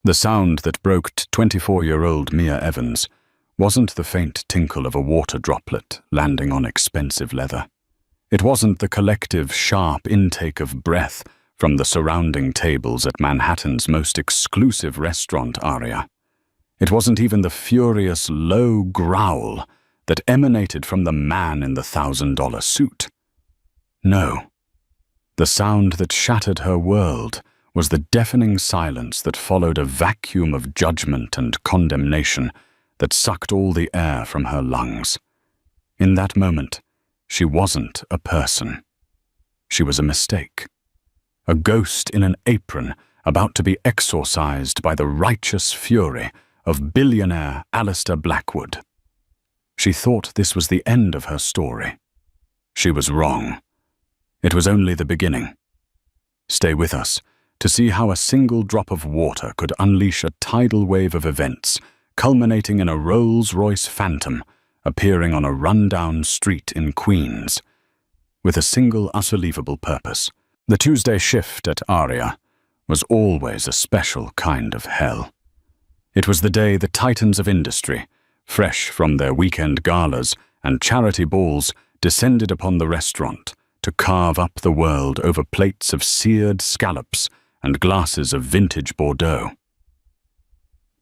The sound that broke 24-year-old Mia Evans wasn't the faint tinkle of a water droplet landing on expensive leather. It wasn't the collective, sharp intake of breath from the surrounding tables at Manhattan's most exclusive restaurant area. It wasn't even the furious, low growl that emanated from the man in the $1,000 suit. No. The sound that shattered her world was the deafening silence that followed a vacuum of judgment and condemnation that sucked all the air from her lungs. In that moment, she wasn't a person. She was a mistake. A ghost in an apron about to be exorcised by the righteous fury of billionaire Alistair Blackwood. She thought this was the end of her story. She was wrong. It was only the beginning. Stay with us to see how a single drop of water could unleash a tidal wave of events, culminating in a Rolls-Royce Phantom appearing on a rundown street in Queens, with a single unbelievable purpose. The Tuesday shift at Aria was always a special kind of hell. It was the day the titans of industry, fresh from their weekend galas and charity balls, descended upon the restaurant to carve up the world over plates of seared scallops and glasses of vintage Bordeaux.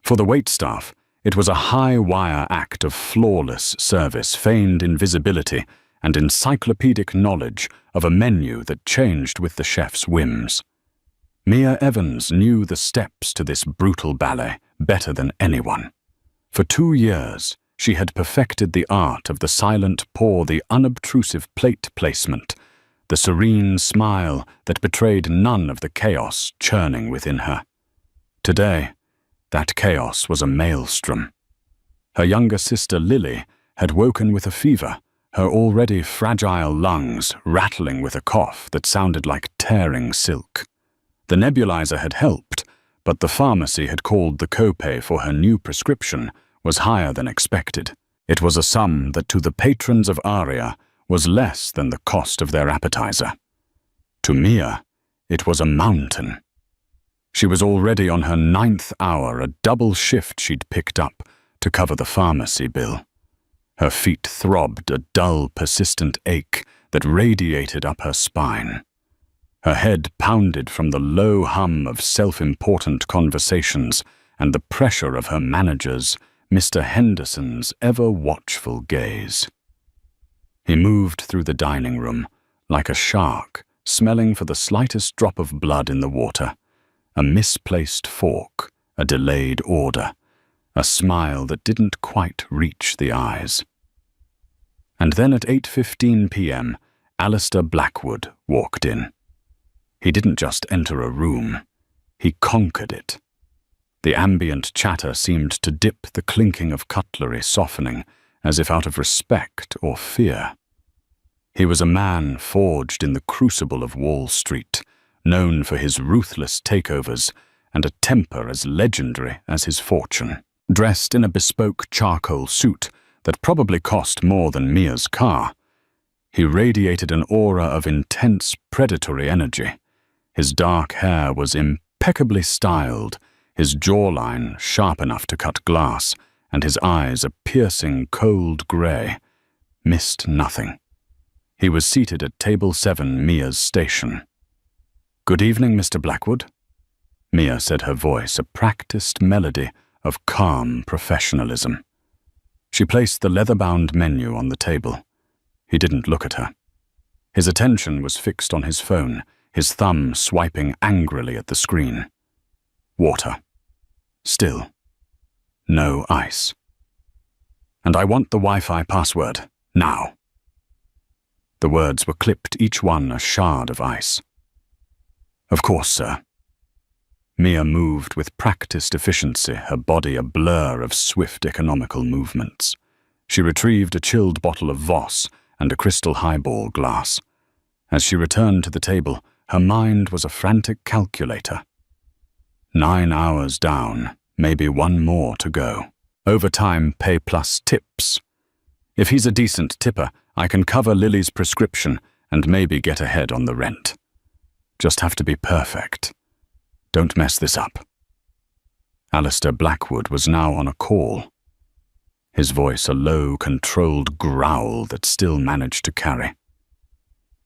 For the waitstaff, it was a high-wire act of flawless service, feigned invisibility, and encyclopedic knowledge of a menu that changed with the chef's whims. Mia Evans knew the steps to this brutal ballet better than anyone. For 2 years, she had perfected the art of the silent pour, the unobtrusive plate placement, the serene smile that betrayed none of the chaos churning within her. Today, that chaos was a maelstrom. Her younger sister Lily had woken with a fever, her already fragile lungs rattling with a cough that sounded like tearing silk. The nebulizer had helped, but the pharmacy had called the copay for her new prescription was higher than expected. It was a sum that to the patrons of Aria was less than the cost of their appetizer. To Mia, it was a mountain. She was already on her 9th hour, a double shift she'd picked up to cover the pharmacy bill. Her feet throbbed, a dull, persistent ache that radiated up her spine. Her head pounded from the low hum of self-important conversations and the pressure of her manager's, Mr. Henderson's, ever-watchful gaze. He moved through the dining room like a shark, smelling for the slightest drop of blood in the water, a misplaced fork, a delayed order, a smile that didn't quite reach the eyes. And then at 8:15 p.m., Alistair Blackwood walked in. He didn't just enter a room, he conquered it. The ambient chatter seemed to dip the clinking of cutlery, softening, as if out of respect or fear. He was a man forged in the crucible of Wall Street, known for his ruthless takeovers and a temper as legendary as his fortune. Dressed in a bespoke charcoal suit that probably cost more than Mia's car, he radiated an aura of intense predatory energy. His dark hair was impeccably styled, his jawline sharp enough to cut glass, and his eyes a piercing cold grey, missed nothing. He was seated at table 7, Mia's station. "Good evening, Mr. Blackwood," Mia said, her voice a practiced melody of calm professionalism. She placed the leather-bound menu on the table. He didn't look at her. His attention was fixed on his phone, his thumb swiping angrily at the screen. Water. Still. No ice. "And I want the Wi-Fi password, now." The words were clipped, each one a shard of ice. "Of course, sir." Mia moved with practiced efficiency, her body a blur of swift economical movements. She retrieved a chilled bottle of Voss and a crystal highball glass. As she returned to the table, her mind was a frantic calculator. 9 hours down, maybe 1 more to go. Overtime pay plus tips. If he's a decent tipper, I can cover Lily's prescription and maybe get ahead on the rent. Just have to be perfect. Don't mess this up. Alistair Blackwood was now on a call, his voice a low, controlled growl that still managed to carry.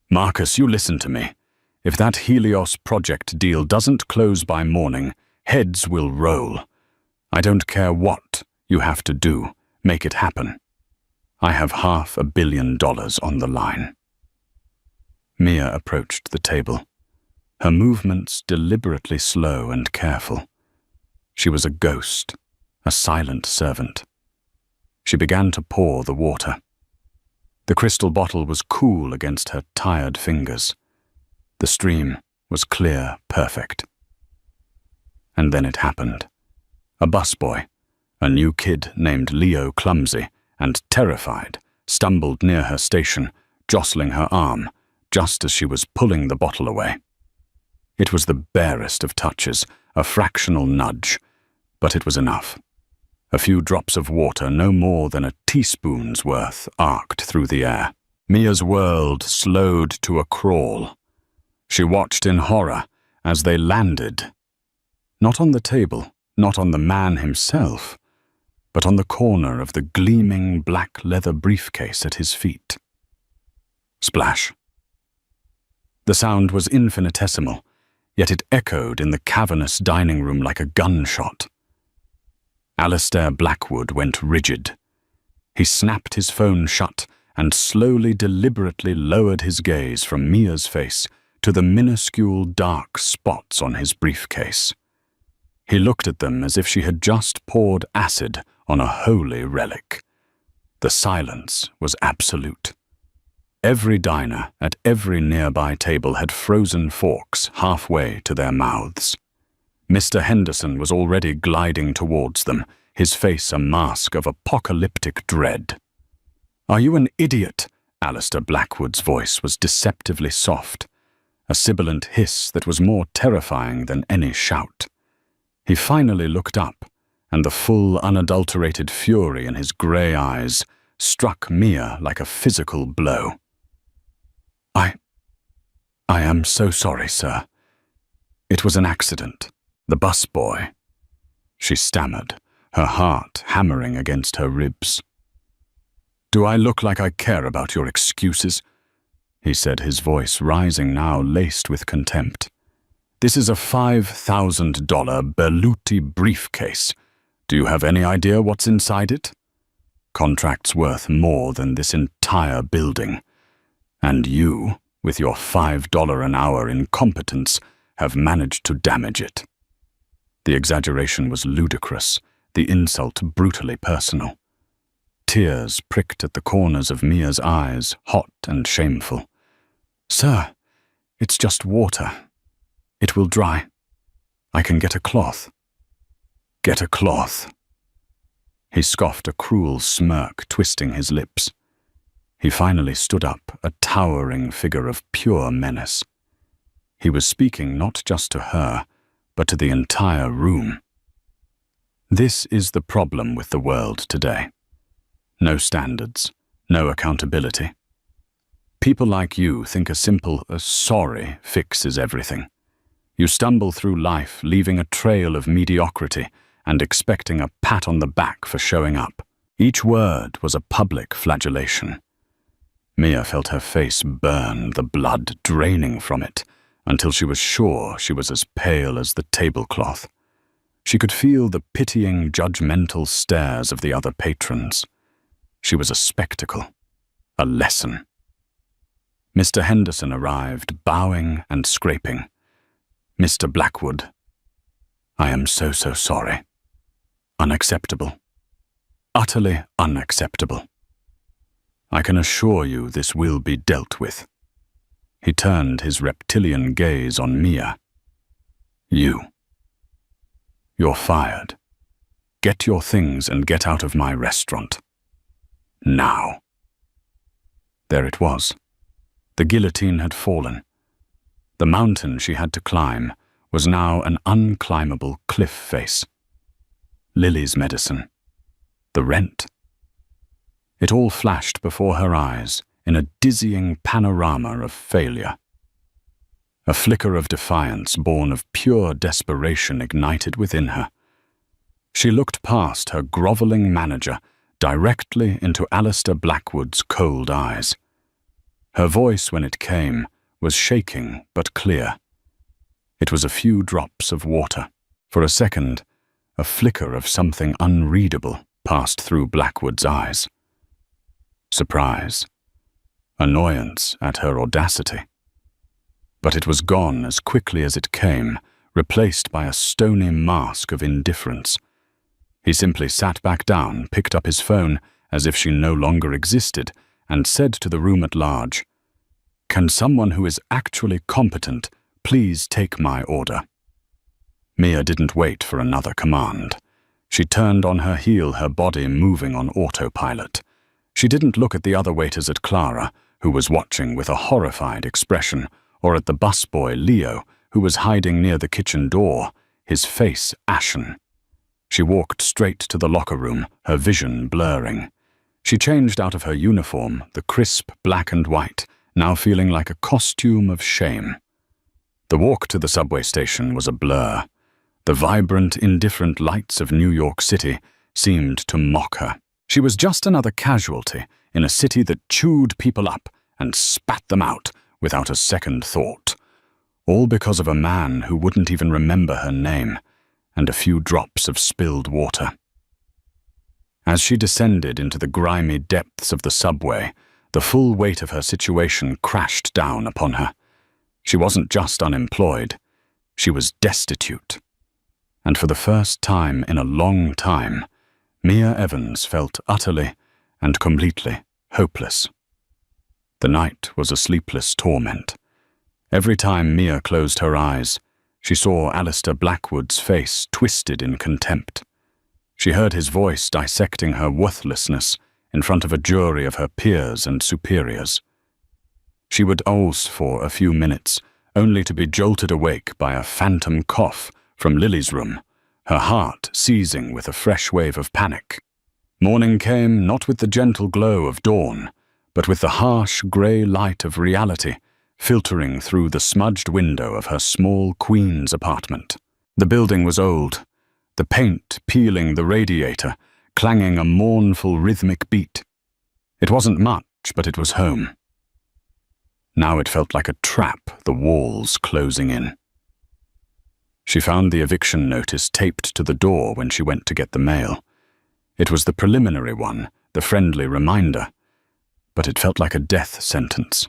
"Marcus, you listen to me. If that Helios project deal doesn't close by morning, heads will roll. I don't care what you have to do. Make it happen. I have $500 million on the line." Mia approached the table, her movements deliberately slow and careful. She was a ghost, a silent servant. She began to pour the water. The crystal bottle was cool against her tired fingers. The stream was clear, perfect. And then it happened. A busboy, a new kid named Leo Clumsy and terrified, stumbled near her station, jostling her arm, just as she was pulling the bottle away. It was the barest of touches, a fractional nudge, but it was enough. A few drops of water, no more than a teaspoon's worth, arced through the air. Mia's world slowed to a crawl. She watched in horror as they landed. Not on the table, not on the man himself, but on the corner of the gleaming black leather briefcase at his feet. Splash. The sound was infinitesimal, yet it echoed in the cavernous dining room like a gunshot. Alistair Blackwood went rigid. He snapped his phone shut and slowly, deliberately lowered his gaze from Mia's face to the minuscule dark spots on his briefcase. He looked at them as if she had just poured acid on a holy relic. The silence was absolute. Every diner at every nearby table had frozen forks halfway to their mouths. Mr. Henderson was already gliding towards them, his face a mask of apocalyptic dread. "Are you an idiot?" Alistair Blackwood's voice was deceptively soft, a sibilant hiss that was more terrifying than any shout. He finally looked up, and the full, unadulterated fury in his grey eyes struck Mia like a physical blow. I am so sorry, sir. It was an accident. The busboy." She stammered, her heart hammering against her ribs. "Do I look like I care about your excuses?" he said, his voice rising now, laced with contempt. "This is a $5,000 Berluti briefcase. Do you have any idea what's inside it? Contracts worth more than this entire building. And you, with your $5 an hour incompetence, have managed to damage it." The exaggeration was ludicrous, the insult brutally personal. Tears pricked at the corners of Mia's eyes, hot and shameful. "Sir, it's just water. It will dry. I can get a cloth." "Get a cloth." He scoffed, a cruel smirk twisting his lips. He finally stood up, a towering figure of pure menace. He was speaking not just to her, but to the entire room. This is the problem with the world today. No standards, no accountability. People like you think a simple sorry fixes everything. You stumble through life, leaving a trail of mediocrity and expecting a pat on the back for showing up. Each word was a public flagellation. Mia felt her face burn, the blood draining from it, until she was sure she was as pale as the tablecloth. She could feel the pitying, judgmental stares of the other patrons. She was a spectacle, a lesson. Mr. Henderson arrived, bowing and scraping. "Mr. Blackwood, I am so sorry. Unacceptable. Utterly unacceptable. I can assure you this will be dealt with." He turned his reptilian gaze on Mia. "You're fired. Get your things and get out of my restaurant. Now." There it was. The guillotine had fallen. The mountain she had to climb was now an unclimbable cliff face. Lily's medicine. The rent. It all flashed before her eyes in a dizzying panorama of failure. A flicker of defiance born of pure desperation ignited within her. She looked past her groveling manager directly into Alistair Blackwood's cold eyes. Her voice, when it came, was shaking but clear. It was a few drops of water. For a second, a flicker of something unreadable passed through Blackwood's eyes. Surprise. Annoyance at her audacity. But it was gone as quickly as it came, replaced by a stony mask of indifference. He simply sat back down, picked up his phone as if she no longer existed, and said to the room at large, "Can someone who is actually competent please take my order?" Mia didn't wait for another command. She turned on her heel, her body moving on autopilot. She didn't look at the other waiters at Clara, who was watching with a horrified expression, or at the busboy Leo, who was hiding near the kitchen door, his face ashen. She walked straight to the locker room, her vision blurring. She changed out of her uniform, the crisp black and white, now feeling like a costume of shame. The walk to the subway station was a blur. The vibrant, indifferent lights of New York City seemed to mock her. She was just another casualty in a city that chewed people up and spat them out without a second thought. All because of a man who wouldn't even remember her name, and a few drops of spilled water. As she descended into the grimy depths of the subway, the full weight of her situation crashed down upon her. She wasn't just unemployed, she was destitute. And for the first time in a long time, Mia Evans felt utterly and completely hopeless. The night was a sleepless torment. Every time Mia closed her eyes, she saw Alistair Blackwood's face twisted in contempt. She heard his voice dissecting her worthlessness in front of a jury of her peers and superiors. She would doze for a few minutes, only to be jolted awake by a phantom cough from Lily's room, her heart seizing with a fresh wave of panic. Morning came not with the gentle glow of dawn, but with the harsh grey light of reality filtering through the smudged window of her small Queen's apartment. The building was old, the paint peeling the radiator, clanging a mournful rhythmic beat. It wasn't much, but it was home. Now it felt like a trap, the walls closing in. She found the eviction notice taped to the door when she went to get the mail. It was the preliminary one, the friendly reminder, but it felt like a death sentence.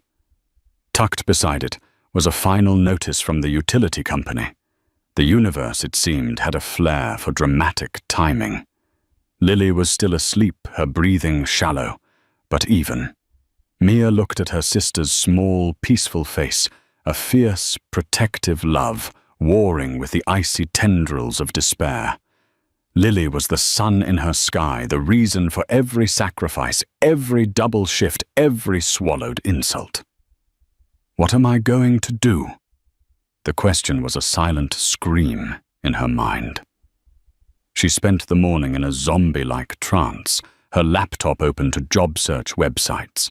Tucked beside it was a final notice from the utility company. The universe, it seemed, had a flair for dramatic timing. Lily was still asleep, her breathing shallow, but even. Mia looked at her sister's small, peaceful face, a fierce, protective love warring with the icy tendrils of despair. Lily was the sun in her sky, the reason for every sacrifice, every double shift, every swallowed insult. What am I going to do? The question was a silent scream in her mind. She spent the morning in a zombie-like trance, her laptop open to job search websites.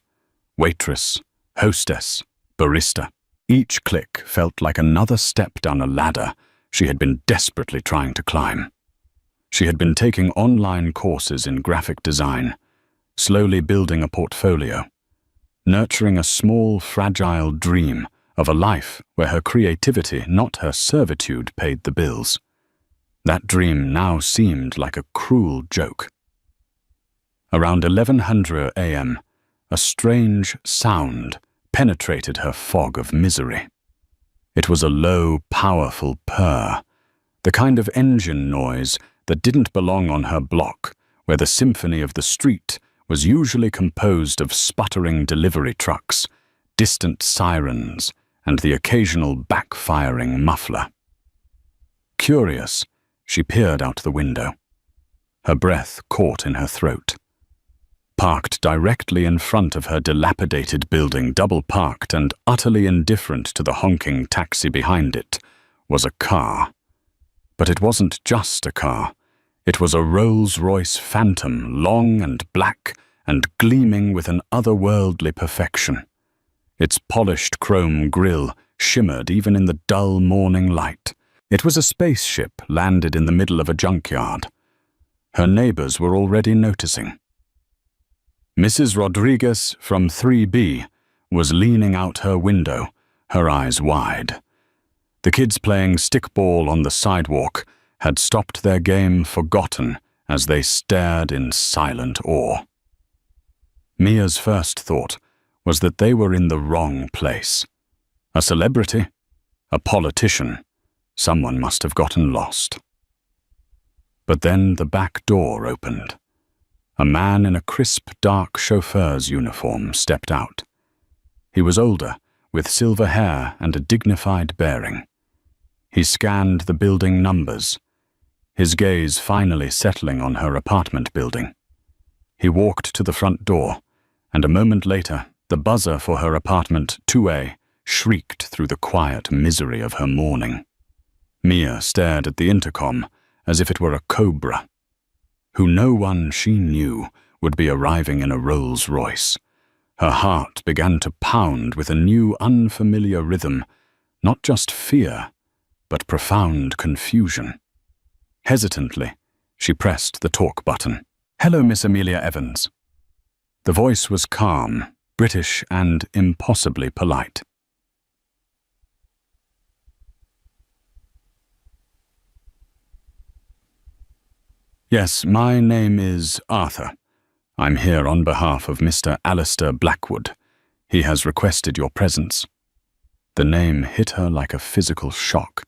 Waitress, hostess, barista. Each click felt like another step down a ladder she had been desperately trying to climb. She had been taking online courses in graphic design, slowly building a portfolio, nurturing a small, fragile dream of a life where her creativity, not her servitude, paid the bills. That dream now seemed like a cruel joke. Around 1100 a.m., a strange sound penetrated her fog of misery. It was a low, powerful purr, the kind of engine noise that didn't belong on her block, where the symphony of the street was usually composed of sputtering delivery trucks, distant sirens, and the occasional backfiring muffler. Curious, she peered out the window. Her breath caught in her throat. Parked directly in front of her dilapidated building, double-parked and utterly indifferent to the honking taxi behind it, was a car. But it wasn't just a car. It was a Rolls-Royce Phantom, long and black and gleaming with an otherworldly perfection. Its polished chrome grille shimmered even in the dull morning light. It was a spaceship landed in the middle of a junkyard. Her neighbors were already noticing. Mrs. Rodriguez from 3B was leaning out her window, her eyes wide. The kids playing stickball on the sidewalk had stopped their game forgotten as they stared in silent awe. Mia's first thought was that they were in the wrong place. A celebrity? A politician? Someone must have gotten lost. But then the back door opened. A man in a crisp, dark chauffeur's uniform stepped out. He was older, with silver hair and a dignified bearing. He scanned the building numbers, his gaze finally settling on her apartment building. He walked to the front door, and a moment later, the buzzer for her apartment 2A shrieked through the quiet misery of her morning. Mia stared at the intercom as if it were a cobra, who no one she knew would be arriving in a Rolls-Royce. Her heart began to pound with a new unfamiliar rhythm, not just fear, but profound confusion. Hesitantly, she pressed the talk button. "Hello, Miss Amelia Evans." The voice was calm, British, and impossibly polite. "Yes, my name is Arthur. I'm here on behalf of Mr. Alistair Blackwood. He has requested your presence." The name hit her like a physical shock.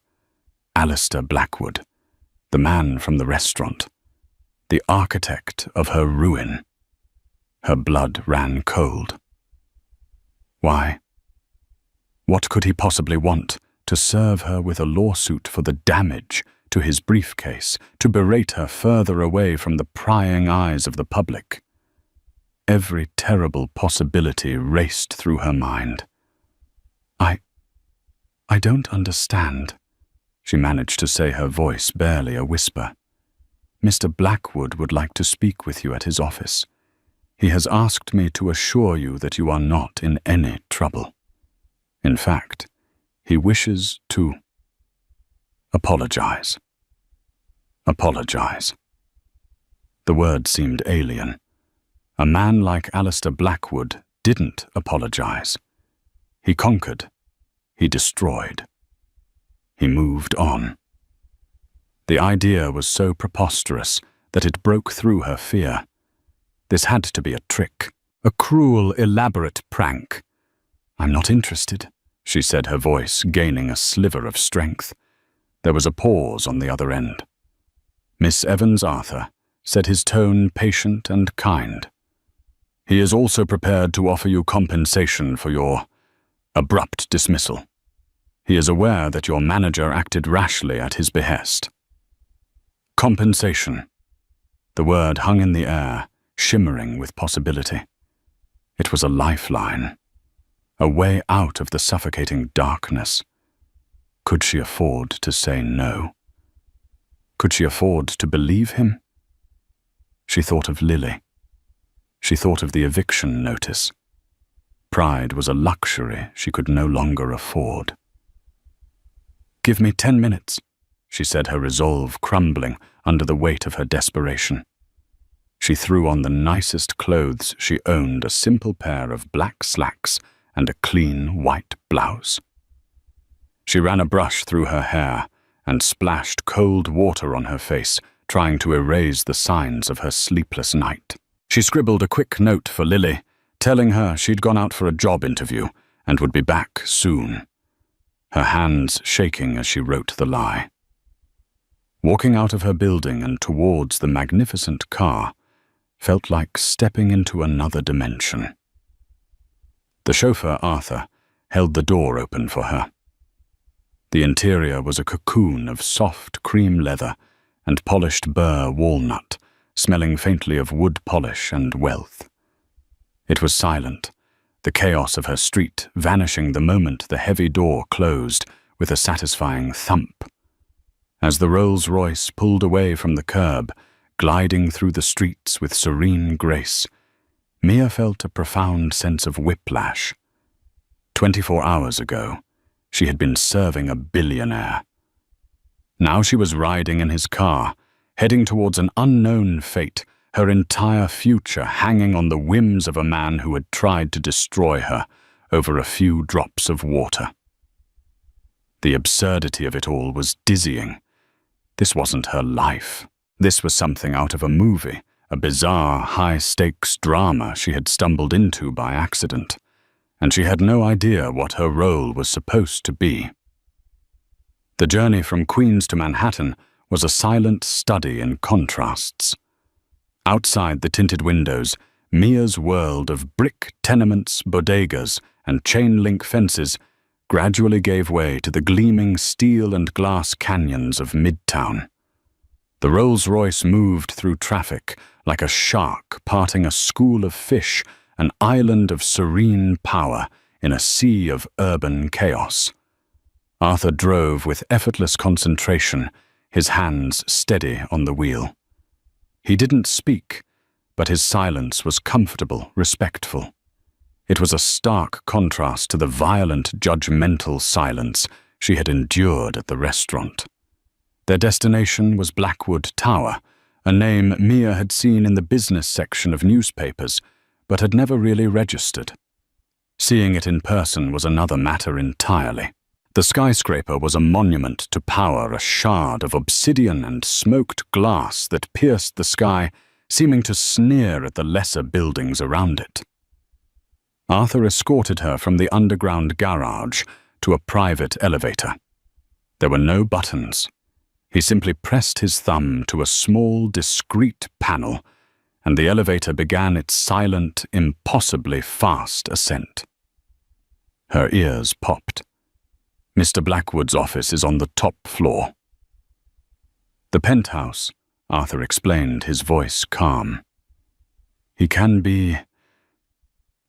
Alistair Blackwood, the man from the restaurant, the architect of her ruin. Her blood ran cold. Why? What could he possibly want? To serve her with a lawsuit for the damage to his briefcase, to berate her further away from the prying eyes of the public. Every terrible possibility raced through her mind. I don't understand," she managed to say, her voice barely a whisper. "Mr. Blackwood would like to speak with you at his office. He has asked me to assure you that you are not in any trouble. In fact, he wishes to apologize." Apologize. The word seemed alien. A man like Alistair Blackwood didn't apologize. He conquered. He destroyed. He moved on. The idea was so preposterous that it broke through her fear. This had to be a trick, a cruel, elaborate prank. "I'm not interested," she said, her voice gaining a sliver of strength. There was a pause on the other end. "Miss Evans Arthur," said his tone patient and kind. "He is also prepared to offer you compensation for your abrupt dismissal. He is aware that your manager acted rashly at his behest." Compensation. The word hung in the air, shimmering with possibility. It was a lifeline, a way out of the suffocating darkness. Could she afford to say no? Could she afford to believe him? She thought of Lily. She thought of the eviction notice. Pride was a luxury she could no longer afford. "Give me 10 minutes," she said, her resolve crumbling under the weight of her desperation. She threw on the nicest clothes she owned, a simple pair of black slacks and a clean white blouse. She ran a brush through her hair and splashed cold water on her face, trying to erase the signs of her sleepless night. She scribbled a quick note for Lily, telling her she'd gone out for a job interview and would be back soon, her hands shaking as she wrote the lie. Walking out of her building and towards the magnificent car felt like stepping into another dimension. The chauffeur, Arthur, held the door open for her. The interior was a cocoon of soft cream leather and polished burr walnut, smelling faintly of wood polish and wealth. It was silent, the chaos of her street vanishing the moment the heavy door closed with a satisfying thump. As the Rolls-Royce pulled away from the curb, gliding through the streets with serene grace, Mia felt a profound sense of whiplash. 24 hours ago, she had been serving a billionaire. Now she was riding in his car, heading towards an unknown fate, her entire future hanging on the whims of a man who had tried to destroy her over a few drops of water. The absurdity of it all was dizzying. This wasn't her life. This was something out of a movie, a bizarre, high-stakes drama she had stumbled into by accident, and she had no idea what her role was supposed to be. The journey from Queens to Manhattan was a silent study in contrasts. Outside the tinted windows, Mia's world of brick tenements, bodegas, and chain-link fences gradually gave way to the gleaming steel and glass canyons of Midtown. The Rolls-Royce moved through traffic like a shark parting a school of fish, an island of serene power in a sea of urban chaos. Arthur drove with effortless concentration, his hands steady on the wheel. He didn't speak, but his silence was comfortable, respectful. It was a stark contrast to the violent, judgmental silence she had endured at the restaurant. Their destination was Blackwood Tower, a name Mia had seen in the business section of newspapers, but had never really registered. Seeing it in person was another matter entirely. The skyscraper was a monument to power, a shard of obsidian and smoked glass that pierced the sky, seeming to sneer at the lesser buildings around it. Arthur escorted her from the underground garage to a private elevator. There were no buttons. He simply pressed his thumb to a small, discreet panel, and the elevator began its silent, impossibly fast ascent. Her ears popped. Mr. Blackwood's office is on the top floor. The penthouse, Arthur explained, his voice calm. He can be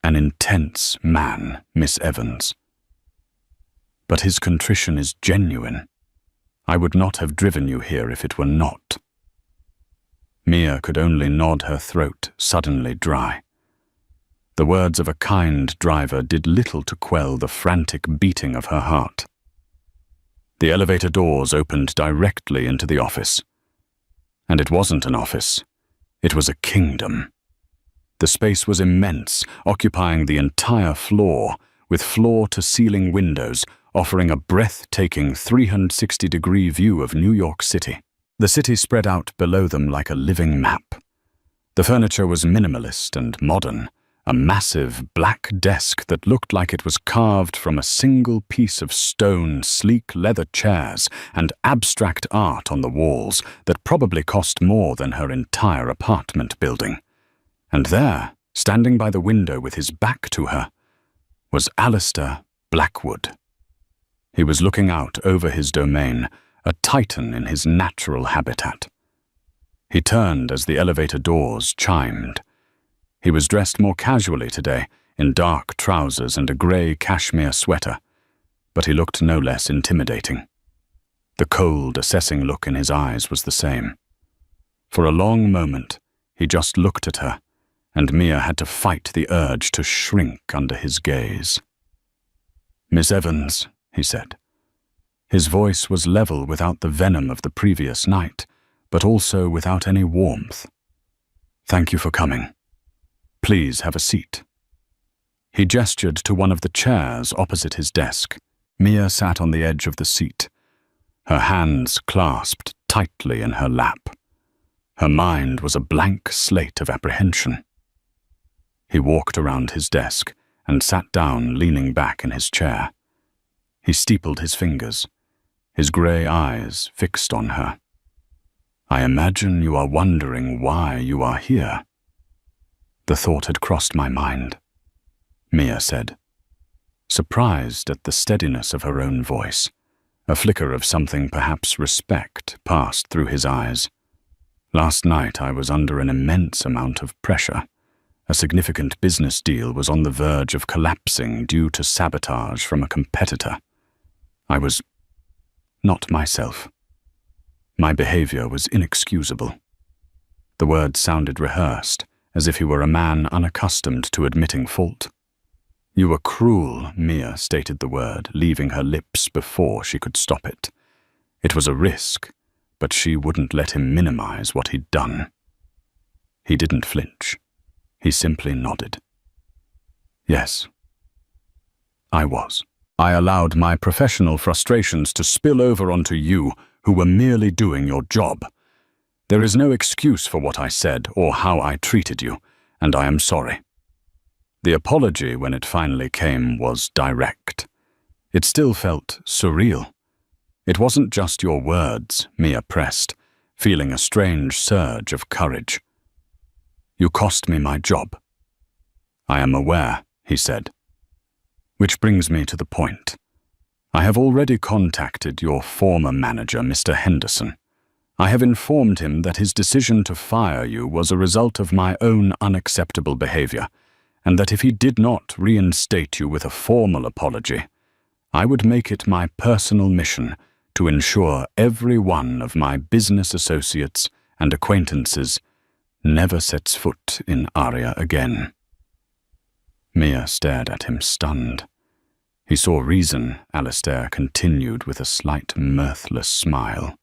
an intense man, Miss Evans. But his contrition is genuine. I would not have driven you here if it were not. Mia could only nod, her throat suddenly dry. The words of a kind driver did little to quell the frantic beating of her heart. The elevator doors opened directly into the office. And it wasn't an office. It was a kingdom. The space was immense, occupying the entire floor, with floor-to-ceiling windows offering a breathtaking 360-degree view of New York City. The city spread out below them like a living map. The furniture was minimalist and modern, a massive black desk that looked like it was carved from a single piece of stone, sleek leather chairs, and abstract art on the walls that probably cost more than her entire apartment building. And there, standing by the window with his back to her, was Alistair Blackwood. He was looking out over his domain, a titan in his natural habitat. He turned as the elevator doors chimed. He was dressed more casually today, in dark trousers and a grey cashmere sweater, but he looked no less intimidating. The cold, assessing look in his eyes was the same. For a long moment, he just looked at her, and Mia had to fight the urge to shrink under his gaze. "Miss Evans," he said. His voice was level without the venom of the previous night, but also without any warmth. "Thank you for coming. Please have a seat." He gestured to one of the chairs opposite his desk. Mia sat on the edge of the seat, her hands clasped tightly in her lap. Her mind was a blank slate of apprehension. He walked around his desk and sat down, leaning back in his chair. He steepled his fingers, his grey eyes fixed on her. "I imagine you are wondering why you are here." "The thought had crossed my mind," Mia said. Surprised at the steadiness of her own voice, a flicker of something, perhaps respect, passed through his eyes. "Last night I was under an immense amount of pressure. A significant business deal was on the verge of collapsing due to sabotage from a competitor. I was not myself. My behavior was inexcusable." The words sounded rehearsed, as if he were a man unaccustomed to admitting fault. "You were cruel," Mia stated the word, leaving her lips before she could stop it. "It was a risk, but she wouldn't let him minimize what he'd done. He didn't flinch. He simply nodded. Yes, I was. I allowed my professional frustrations to spill over onto you, who were merely doing your job. There is no excuse for what I said or how I treated you, and I am sorry. The apology, when it finally came, was direct. It still felt surreal. It wasn't just your words, Mia pressed, feeling a strange surge of courage. You cost me my job. I am aware, he said. Which brings me to the point. I have already contacted your former manager, Mr. Henderson. I have informed him that his decision to fire you was a result of my own unacceptable behavior, and that if he did not reinstate you with a formal apology, I would make it my personal mission to ensure every one of my business associates and acquaintances never sets foot in Aria again. Mia stared at him, stunned. He saw reason, Alistair continued with a slight mirthless smile.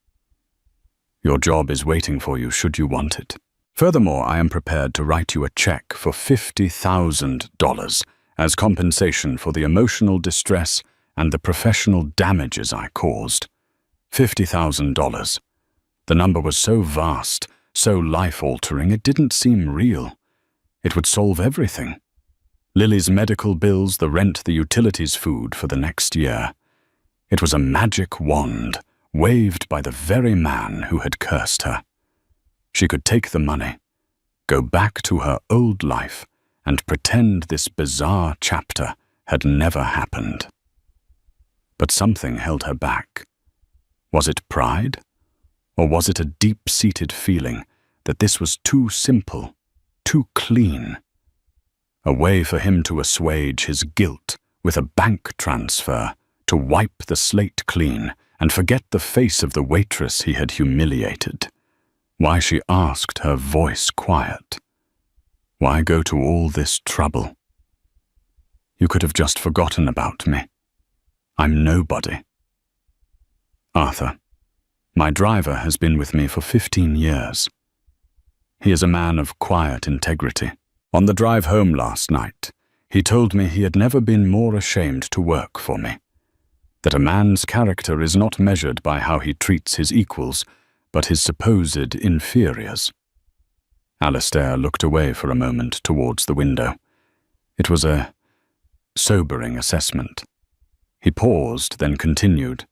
Your job is waiting for you should you want it. Furthermore, I am prepared to write you a check for $50,000 as compensation for the emotional distress and the professional damages I caused. $50,000. The number was so vast, so life-altering, it didn't seem real. It would solve everything. Lily's medical bills, the rent, the utilities, food for the next year. It was a magic wand, waved by the very man who had cursed her. She could take the money, go back to her old life, and pretend this bizarre chapter had never happened. But something held her back. Was it pride? Or was it a deep-seated feeling that this was too simple, too clean? A way for him to assuage his guilt with a bank transfer, to wipe the slate clean and forget the face of the waitress he had humiliated. Why, she asked, her voice quiet. Why go to all this trouble? You could have just forgotten about me. I'm nobody. Arthur, my driver has been with me for 15 years. He is a man of quiet integrity. On the drive home last night, he told me he had never been more ashamed to work for me. That a man's character is not measured by how he treats his equals, but his supposed inferiors. Alistair looked away for a moment towards the window. It was a sobering assessment. He paused, then continued.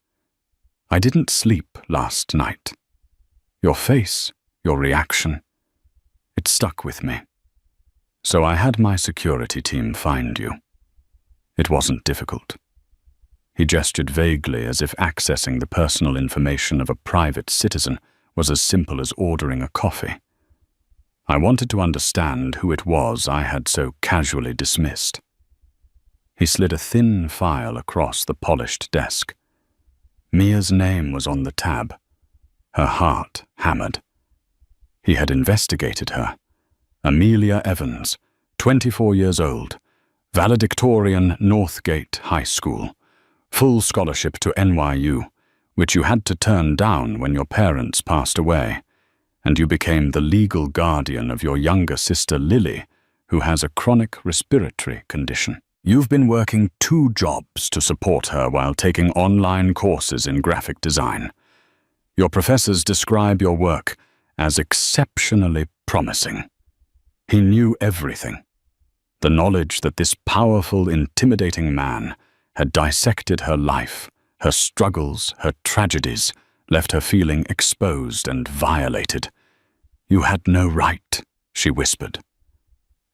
I didn't sleep last night. Your face, your reaction, it stuck with me. So I had my security team find you. It wasn't difficult. He gestured vaguely as if accessing the personal information of a private citizen was as simple as ordering a coffee. I wanted to understand who it was I had so casually dismissed. He slid a thin file across the polished desk. Mia's name was on the tab. Her heart hammered. He had investigated her. Amelia Evans, 24 years old, valedictorian, Northgate High School, full scholarship to NYU, which you had to turn down when your parents passed away, and you became the legal guardian of your younger sister Lily, who has a chronic respiratory condition. You've been working 2 jobs to support her while taking online courses in graphic design. Your professors describe your work as exceptionally promising. He knew everything. The knowledge that this powerful, intimidating man had dissected her life, her struggles, her tragedies, left her feeling exposed and violated. You had no right, she whispered,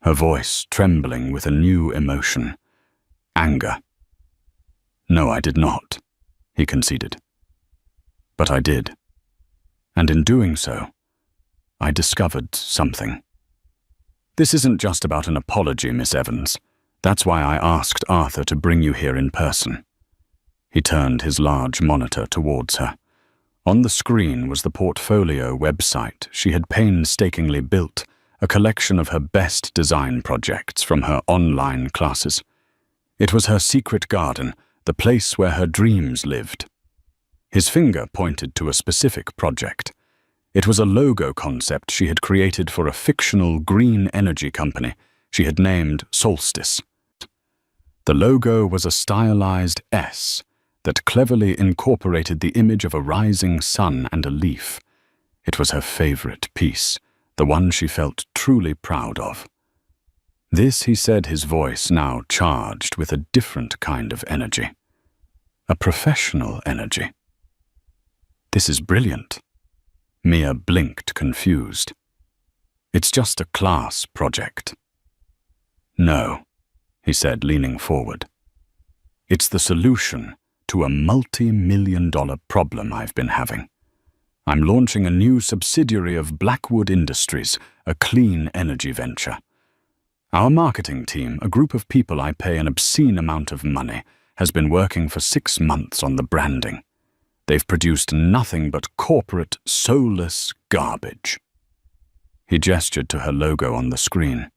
her voice trembling with a new emotion. Anger. No, I did not, he conceded. But I did. And in doing so, I discovered something. This isn't just about an apology, Miss Evans. That's why I asked Arthur to bring you here in person. He turned his large monitor towards her. On the screen was the portfolio website she had painstakingly built, a collection of her best design projects from her online classes. It was her secret garden, the place where her dreams lived. His finger pointed to a specific project. It was a logo concept she had created for a fictional green energy company she had named Solstice. The logo was a stylized S that cleverly incorporated the image of a rising sun and a leaf. It was her favorite piece, the one she felt truly proud of. This, he said, his voice now charged with a different kind of energy. A professional energy. This is brilliant. Mia blinked, confused. It's just a class project. No, he said, leaning forward. It's the solution to a multi-million-dollar problem I've been having. I'm launching a new subsidiary of Blackwood Industries, a clean energy venture. Our marketing team, a group of people I pay an obscene amount of money, has been working for 6 months on the branding. They've produced nothing but corporate, soulless garbage. He gestured to her logo on the screen.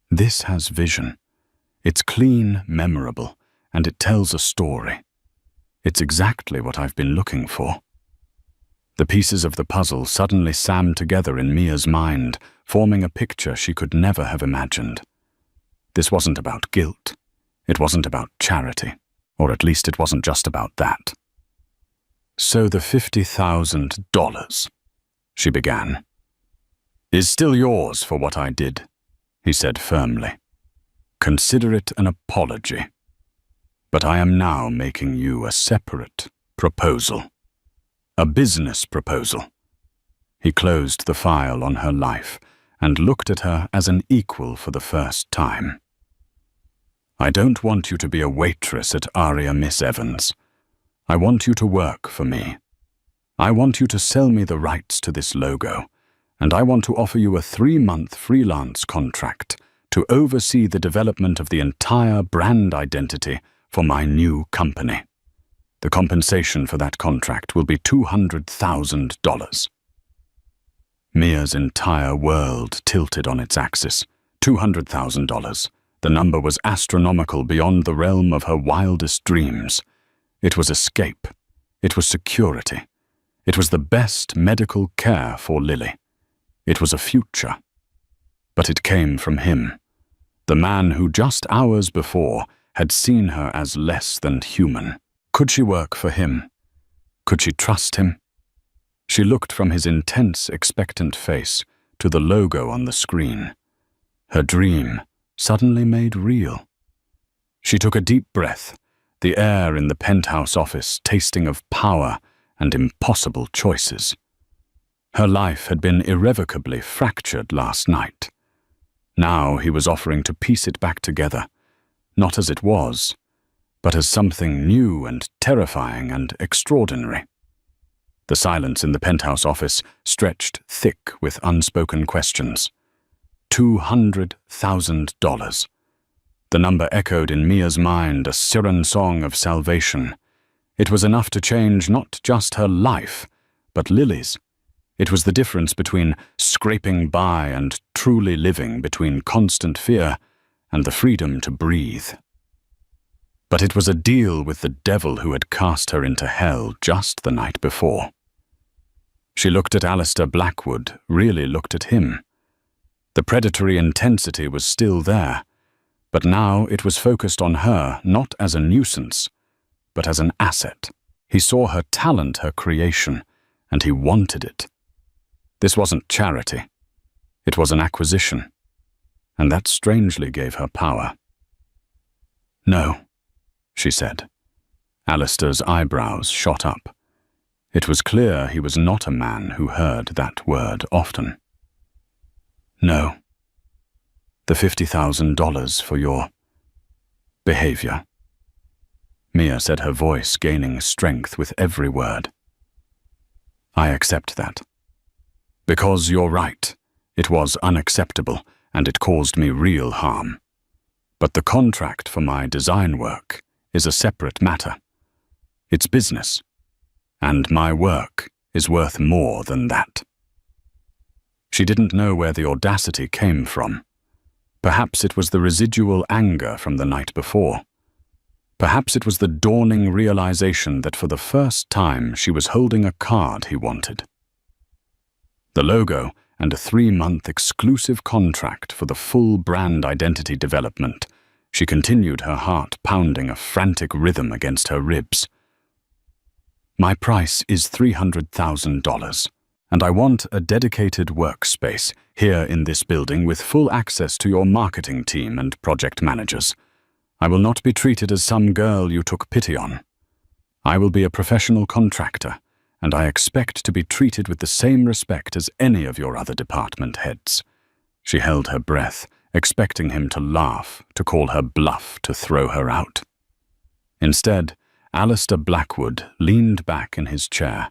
This has vision. It's clean, memorable, and it tells a story. It's exactly what I've been looking for. The pieces of the puzzle suddenly sammed together in Mia's mind, forming a picture she could never have imagined. This wasn't about guilt. It wasn't about charity. Or at least it wasn't just about that. So the $50,000, she began, is still yours for what I did, he said firmly. Consider it an apology. But I am now making you a separate proposal. A business proposal. He closed the file on her life and looked at her as an equal for the first time. I don't want you to be a waitress at Aria Miss Evans. I want you to work for me. I want you to sell me the rights to this logo, and I want to offer you a 3-month freelance contract to oversee the development of the entire brand identity for my new company. The compensation for that contract will be $200,000. Mia's entire world tilted on its axis. $200,000. The number was astronomical beyond the realm of her wildest dreams. It was escape. It was security. It was the best medical care for Lily. It was a future. But it came from him, the man who just hours before had seen her as less than human. Could she work for him? Could she trust him? She looked from his intense, expectant face to the logo on the screen. Her dream suddenly made real. She took a deep breath, the air in the penthouse office tasting of power and impossible choices. Her life had been irrevocably fractured last night. Now he was offering to piece it back together, not as it was, but as something new and terrifying and extraordinary. The silence in the penthouse office stretched thick with unspoken questions. $200,000. The number echoed in Mia's mind, a siren song of salvation. It was enough to change not just her life, but Lily's. It was the difference between scraping by and truly living, between constant fear and the freedom to breathe. But it was a deal with the devil who had cast her into hell just the night before. She looked at Alistair Blackwood, really looked at him. The predatory intensity was still there, but now it was focused on her not as a nuisance, but as an asset. He saw her talent, her creation, and he wanted it. This wasn't charity. It was an acquisition, and that strangely gave her power. No, she said. Alistair's eyebrows shot up. It was clear he was not a man who heard that word often. No. The $50,000 for your behavior. Mia said, her voice gaining strength with every word. I accept that. Because you're right, it was unacceptable, and it caused me real harm. But the contract for my design work is a separate matter. It's business, and my work is worth more than that. She didn't know where the audacity came from. Perhaps it was the residual anger from the night before. Perhaps it was the dawning realization that for the first time she was holding a card he wanted. The logo and a 3-month exclusive contract for the full brand identity development. She continued, her heart pounding a frantic rhythm against her ribs. My price is $300,000, and I want a dedicated workspace here in this building with full access to your marketing team and project managers. I will not be treated as some girl you took pity on. I will be a professional contractor, and I expect to be treated with the same respect as any of your other department heads. She held her breath, expecting him to laugh, to call her bluff, to throw her out. Instead, Alistair Blackwood leaned back in his chair,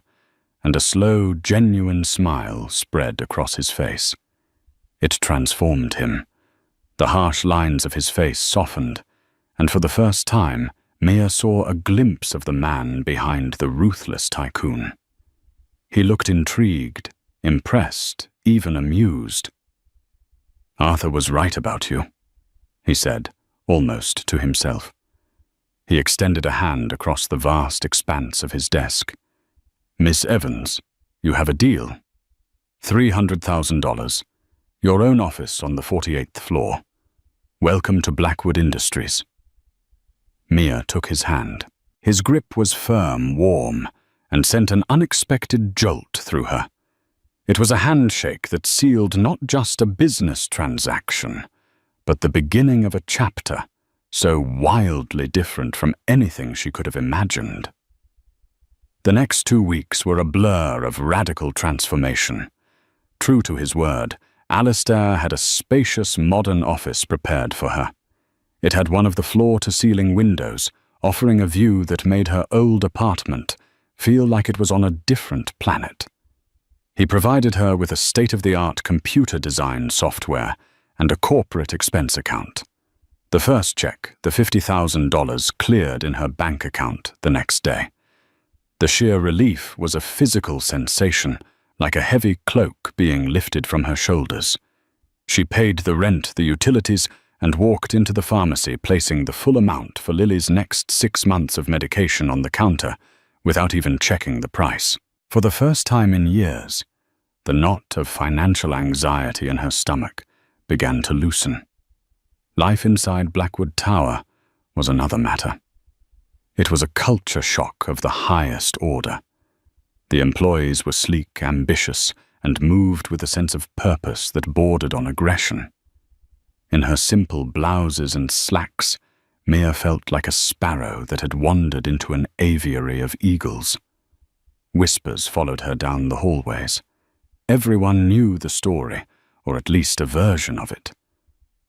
and a slow, genuine smile spread across his face. It transformed him. The harsh lines of his face softened, and for the first time, Mia saw a glimpse of the man behind the ruthless tycoon. He looked intrigued, impressed, even amused. Arthur was right about you, he said, almost to himself. He extended a hand across the vast expanse of his desk. Miss Evans, you have a deal. $300,000. Your own office on the 48th floor. Welcome to Blackwood Industries. Mia took his hand. His grip was firm, warm, and sent an unexpected jolt through her. It was a handshake that sealed not just a business transaction, but the beginning of a chapter so wildly different from anything she could have imagined. The next 2 weeks were a blur of radical transformation. True to his word, Alistair had a spacious modern office prepared for her. It had one of the floor-to-ceiling windows, offering a view that made her old apartment feel like it was on a different planet. He provided her with a state-of-the-art computer design software and a corporate expense account. The first check, the $50,000, cleared in her bank account the next day. The sheer relief was a physical sensation, like a heavy cloak being lifted from her shoulders. She paid the rent, the utilities, and walked into the pharmacy, placing the full amount for Lily's next 6 months of medication on the counter, without even checking the price. For the first time in years, the knot of financial anxiety in her stomach began to loosen. Life inside Blackwood Tower was another matter. It was a culture shock of the highest order. The employees were sleek, ambitious, and moved with a sense of purpose that bordered on aggression. In her simple blouses and slacks, Mia felt like a sparrow that had wandered into an aviary of eagles. Whispers followed her down the hallways. Everyone knew the story, or at least a version of it.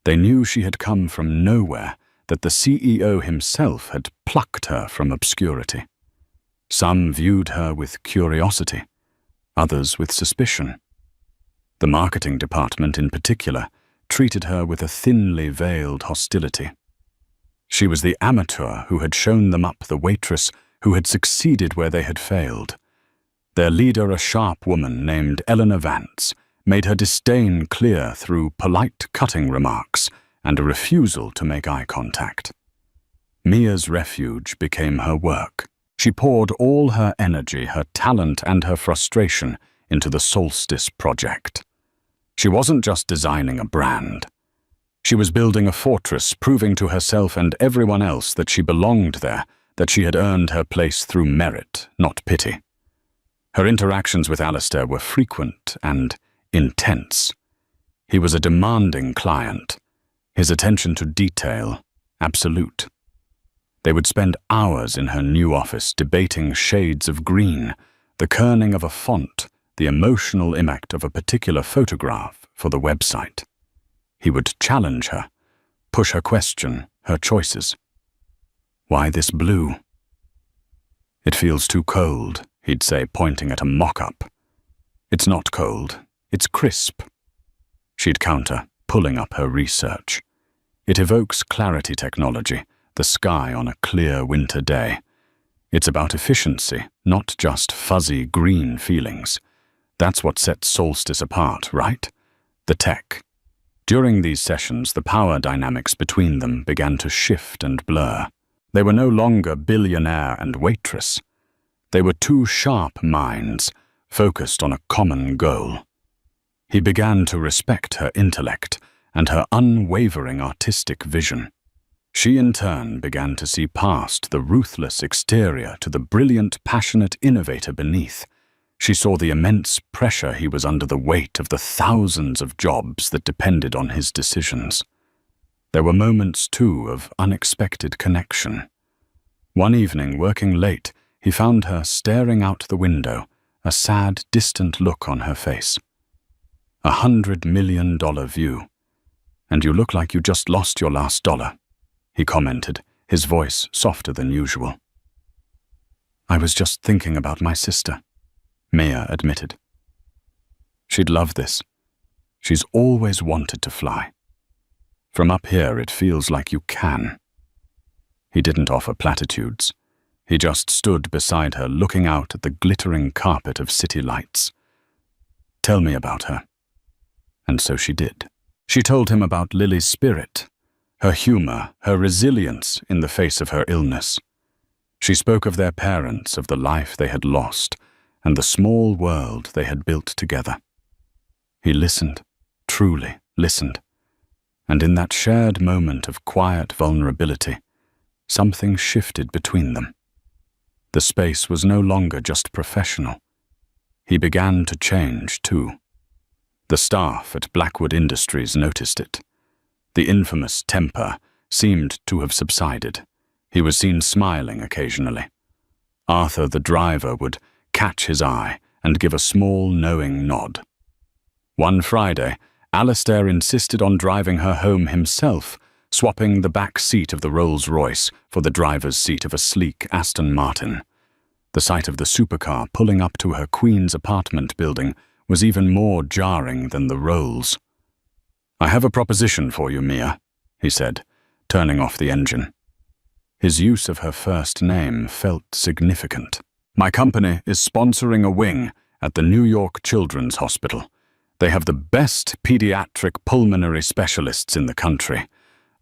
They knew she had come from nowhere, that the CEO himself had plucked her from obscurity. Some viewed her with curiosity, others with suspicion. The marketing department in particular treated her with a thinly veiled hostility. She was the amateur who had shown them up, the waitress who had succeeded where they had failed. Their leader, a sharp woman named Eleanor Vance, made her disdain clear through polite cutting remarks and a refusal to make eye contact. Mia's refuge became her work. She poured all her energy, her talent, and her frustration into the Solstice project. She wasn't just designing a brand. She was building a fortress, proving to herself and everyone else that she belonged there, that she had earned her place through merit, not pity. Her interactions with Alistair were frequent and intense. He was a demanding client, his attention to detail absolute. They would spend hours in her new office debating shades of green, the kerning of a font, the emotional impact of a particular photograph for the website. He would challenge her, push her question, her choices. Why this blue? It feels too cold, he'd say, pointing at a mock-up. It's not cold, it's crisp. She'd counter, pulling up her research. It evokes clarity technology, the sky on a clear winter day. It's about efficiency, not just fuzzy green feelings. That's what sets Solstice apart, right? The tech. During these sessions, the power dynamics between them began to shift and blur. They were no longer Billionaire and Waitress. They were two sharp minds, focused on a common goal. He began to respect her intellect and her unwavering artistic vision. She in turn began to see past the ruthless exterior to the brilliant, passionate innovator beneath. She saw the immense pressure he was under, the weight of the thousands of jobs that depended on his decisions. There were moments, too, of unexpected connection. One evening, working late, he found her staring out the window, a sad, distant look on her face. $100 million view. "And you look like you just lost your last dollar," he commented, his voice softer than usual. "I was just thinking about my sister," Mia admitted. She'd love this. She's always wanted to fly. From up here, it feels like you can. He didn't offer platitudes. He just stood beside her, looking out at the glittering carpet of city lights. "Tell me about her." And so she did. She told him about Lily's spirit, her humor, her resilience in the face of her illness. She spoke of their parents, of the life they had lost, and the small world they had built together. He listened, truly listened, and in that shared moment of quiet vulnerability, something shifted between them. The space was no longer just professional. He began to change, too. The staff at Blackwood Industries noticed it. The infamous temper seemed to have subsided. He was seen smiling occasionally. Arthur, the driver, would catch his eye and give a small, knowing nod. One Friday, Alistair insisted on driving her home himself, swapping the back seat of the Rolls-Royce for the driver's seat of a sleek Aston Martin. The sight of the supercar pulling up to her Queen's apartment building was even more jarring than the Rolls. "I have a proposition for you, Mia," he said, turning off the engine. His use of her first name felt significant. "My company is sponsoring a wing at the New York Children's Hospital. They have the best pediatric pulmonary specialists in the country.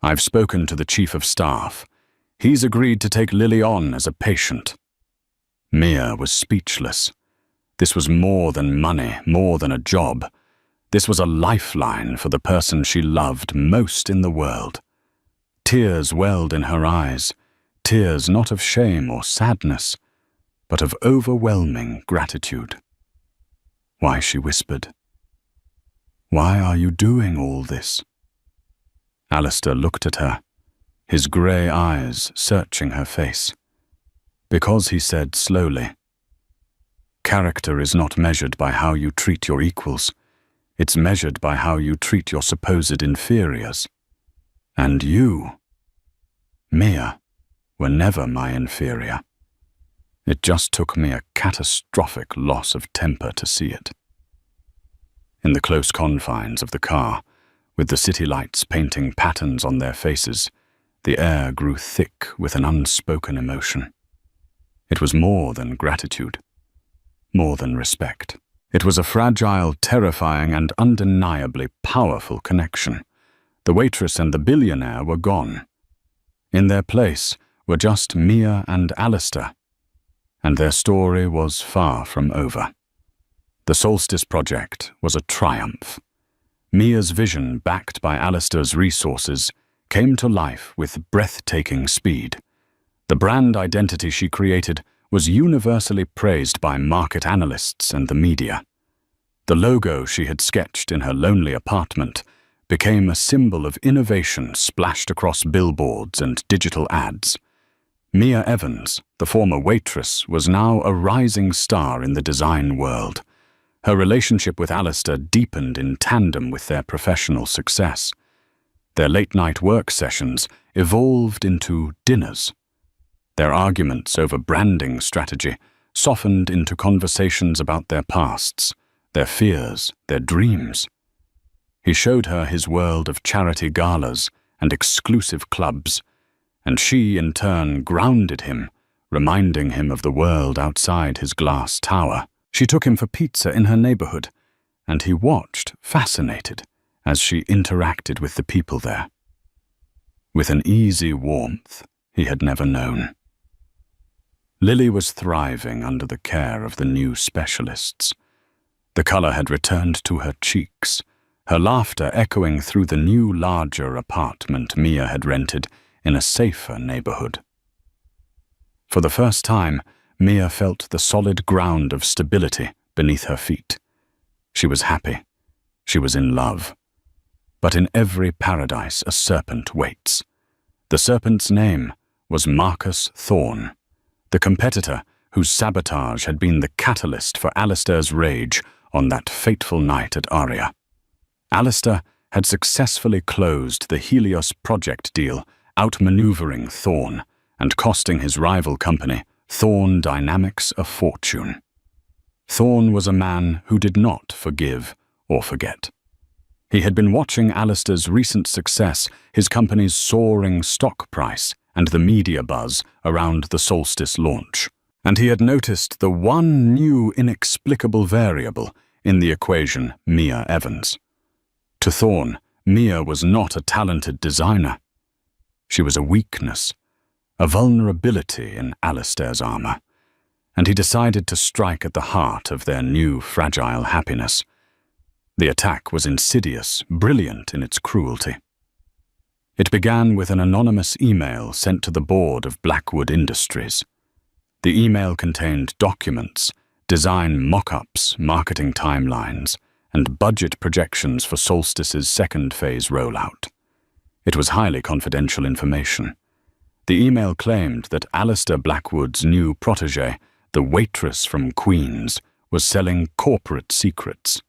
I've spoken to the Chief of Staff. He's agreed to take Lily on as a patient." Mia was speechless. This was more than money, more than a job. This was a lifeline for the person she loved most in the world. Tears welled in her eyes, tears not of shame or sadness, but of overwhelming gratitude. "Why," she whispered, "why are you doing all this?" Alistair looked at her, his grey eyes searching her face. "Because," he said slowly, "character is not measured by how you treat your equals. It's measured by how you treat your supposed inferiors. And you, Mia, were never my inferior. It just took me a catastrophic loss of temper to see it." In the close confines of the car, with the city lights painting patterns on their faces, the air grew thick with an unspoken emotion. It was more than gratitude, more than respect. It was a fragile, terrifying, and undeniably powerful connection. The Waitress and the Billionaire were gone. In their place were just Mia and Alistair, and their story was far from over. The Solstice Project was a triumph. Mia's vision, backed by Alistair's resources, came to life with breathtaking speed. The brand identity she created was universally praised by market analysts and the media. The logo she had sketched in her lonely apartment became a symbol of innovation splashed across billboards and digital ads. Mia Evans, the former Waitress, was now a rising star in the design world. Her relationship with Alistair deepened in tandem with their professional success. Their late-night work sessions evolved into dinners. Their arguments over branding strategy softened into conversations about their pasts, their fears, their dreams. He showed her his world of charity galas and exclusive clubs, and she, in turn, grounded him, reminding him of the world outside his glass tower. She took him for pizza in her neighborhood, and he watched, fascinated, as she interacted with the people there. With an easy warmth, he had never known. Lily was thriving under the care of the new specialists. The color had returned to her cheeks, her laughter echoing through the new, larger apartment Mia had rented in a safer neighborhood. For the first time, Mia felt the solid ground of stability beneath her feet. She was happy. She was in love. But in every paradise a serpent waits. The serpent's name was Marcus Thorne, the competitor whose sabotage had been the catalyst for Alistair's rage on that fateful night at Aria. Alistair had successfully closed the Helios project deal, outmaneuvering Thorne and costing his rival company, Thorne Dynamics, a fortune. Thorne was a man who did not forgive or forget. He had been watching Alistair's recent success, his company's soaring stock price, and the media buzz around the Solstice launch, and he had noticed the one new inexplicable variable in the equation, Mia Evans. To Thorne, Mia was not a talented designer. She was a weakness, a vulnerability in Alistair's armor, and he decided to strike at the heart of their new fragile happiness. The attack was insidious, brilliant in its cruelty. It began with an anonymous email sent to the board of Blackwood Industries. The email contained documents, design mock-ups, marketing timelines, and budget projections for Solstice's second phase rollout. It was highly confidential information. The email claimed that Alistair Blackwood's new protégé, the Waitress from Queens, was selling corporate secrets.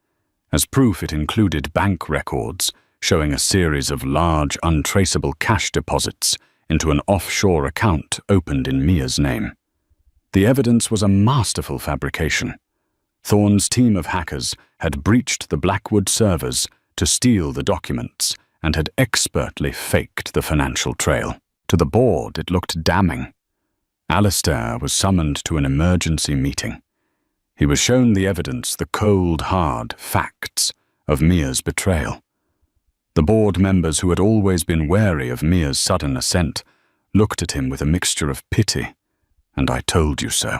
As proof, it included bank records showing a series of large, untraceable cash deposits into an offshore account opened in Mia's name. The evidence was a masterful fabrication. Thorne's team of hackers had breached the Blackwood servers to steal the documents and had expertly faked the financial trail. To the board, it looked damning. Alistair was summoned to an emergency meeting. He was shown the evidence, the cold, hard facts of Mia's betrayal. The board members, who had always been wary of Mia's sudden ascent, looked at him with a mixture of pity and "I told you so."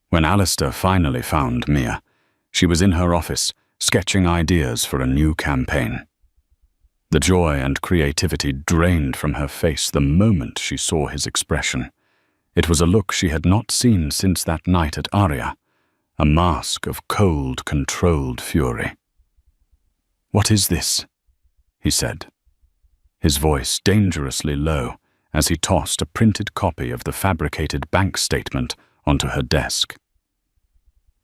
When Alistair finally found Mia, she was in her office, sketching ideas for a new campaign. The joy and creativity drained from her face the moment she saw his expression. It was a look she had not seen since that night at Aria, a mask of cold, controlled fury. "What is this?" he said, his voice dangerously low as he tossed a printed copy of the fabricated bank statement onto her desk.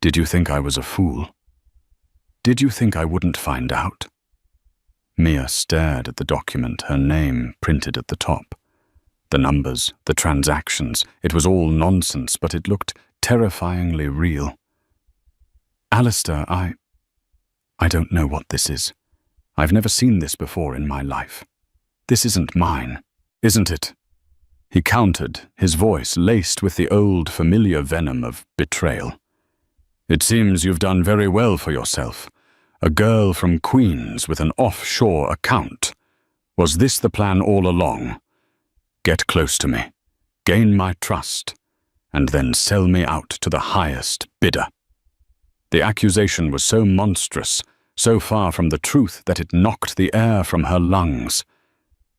"Did you think I was a fool? Did you think I wouldn't find out?" Mia stared at the document, her name printed at the top. The numbers, the transactions, it was all nonsense, but it looked terrifyingly real. "Alistair, I don't know what this is. I've never seen this before in my life. This isn't mine, isn't it?" He countered, his voice laced with the old familiar venom of betrayal. "It seems you've done very well for yourself. A girl from Queens with an offshore account. Was this the plan all along? Get close to me, gain my trust, and then sell me out to the highest bidder." The accusation was so monstrous, so far from the truth that it knocked the air from her lungs.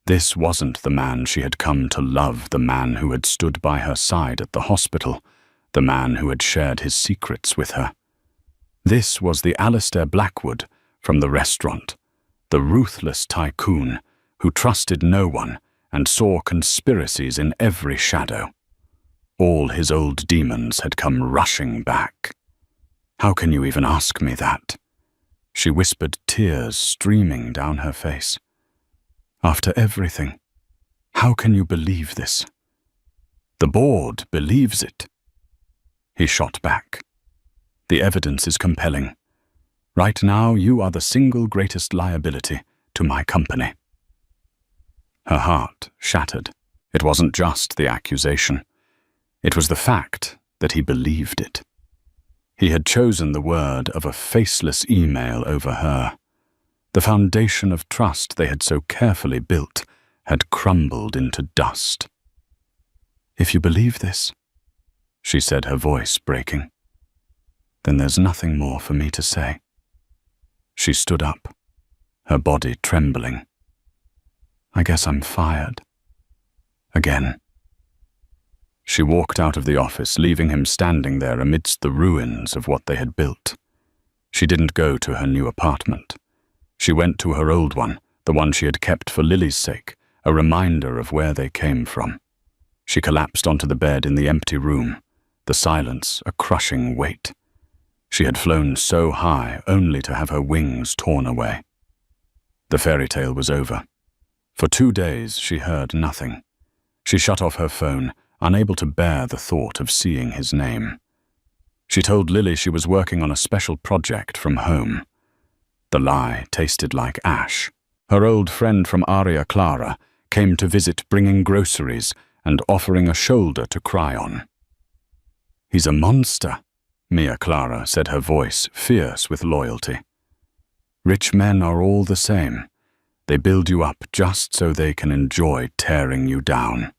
This wasn't the man she had come to love, the man who had stood by her side at the hospital, the man who had shared his secrets with her. This was the Alistair Blackwood from the restaurant, the ruthless tycoon who trusted no one and saw conspiracies in every shadow. All his old demons had come rushing back. "How can you even ask me that?" She whispered, tears streaming down her face. "After everything, how can you believe this?" "The board believes it." He shot back. "The evidence is compelling. Right now, you are the single greatest liability to my company." Her heart shattered. It wasn't just the accusation. It was the fact that he believed it. He had chosen the word of a faceless email over her. The foundation of trust they had so carefully built had crumbled into dust. "If you believe this," she said, her voice breaking, "then there's nothing more for me to say." She stood up, her body trembling. "I guess I'm fired. Again." She walked out of the office, leaving him standing there amidst the ruins of what they had built. She didn't go to her new apartment. She went to her old one, the one she had kept for Lily's sake, a reminder of where they came from. She collapsed onto the bed in the empty room, the silence a crushing weight. She had flown so high only to have her wings torn away. The fairy tale was over. For 2 days she heard nothing. She shut off her phone, unable to bear the thought of seeing his name. She told Lily she was working on a special project from home. The lie tasted like ash. Her old friend from Aria Clara came to visit, bringing groceries and offering a shoulder to cry on. "He's a monster," Mia Clara said, her voice fierce with loyalty. "Rich men are all the same. They build you up just so they can enjoy tearing you down."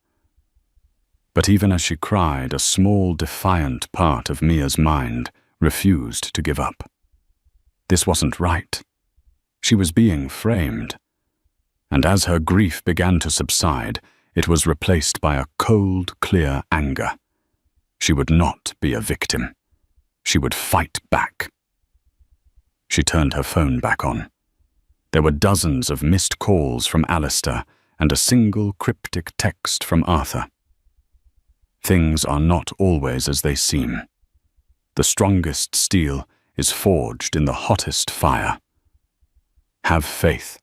But even as she cried, a small, defiant part of Mia's mind refused to give up. This wasn't right. She was being framed. And as her grief began to subside, it was replaced by a cold, clear anger. She would not be a victim. She would fight back. She turned her phone back on. There were dozens of missed calls from Alistair and a single cryptic text from Arthur. Things are not always as they seem. The strongest steel is forged in the hottest fire. Have faith.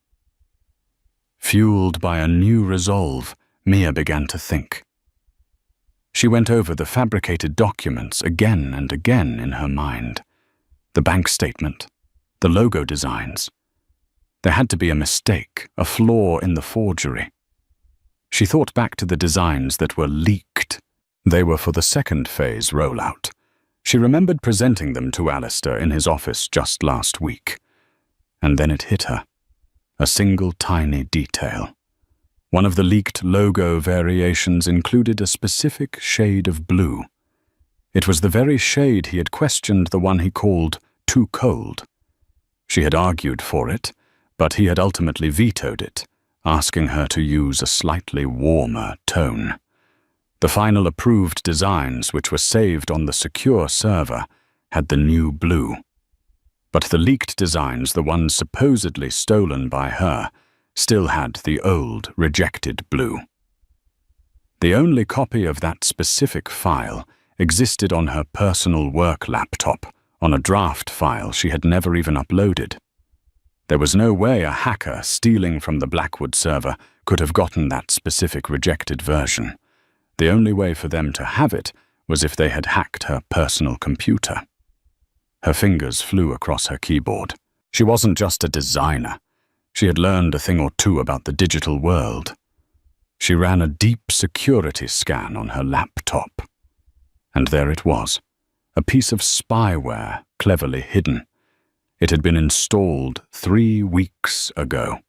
Fueled by a new resolve, Mia began to think. She went over the fabricated documents again and again in her mind. The bank statement, the logo designs. There had to be a mistake, a flaw in the forgery. She thought back to the designs that were leaked. They were for the second phase rollout. She remembered presenting them to Alistair in his office just last week. And then it hit her. A single tiny detail. One of the leaked logo variations included a specific shade of blue. It was the very shade he had questioned the one he called too cold. She had argued for it, but he had ultimately vetoed it, asking her to use a slightly warmer tone. The final approved designs, which were saved on the secure server, had the new blue. But the leaked designs, the ones supposedly stolen by her, still had the old, rejected blue. The only copy of that specific file existed on her personal work laptop, on a draft file she had never even uploaded. There was no way a hacker stealing from the Blackwood server could have gotten that specific rejected version. The only way for them to have it was if they had hacked her personal computer. Her fingers flew across her keyboard. She wasn't just a designer. She had learned a thing or two about the digital world. She ran a deep security scan on her laptop. And there it was, a piece of spyware cleverly hidden. It had been installed 3 weeks ago.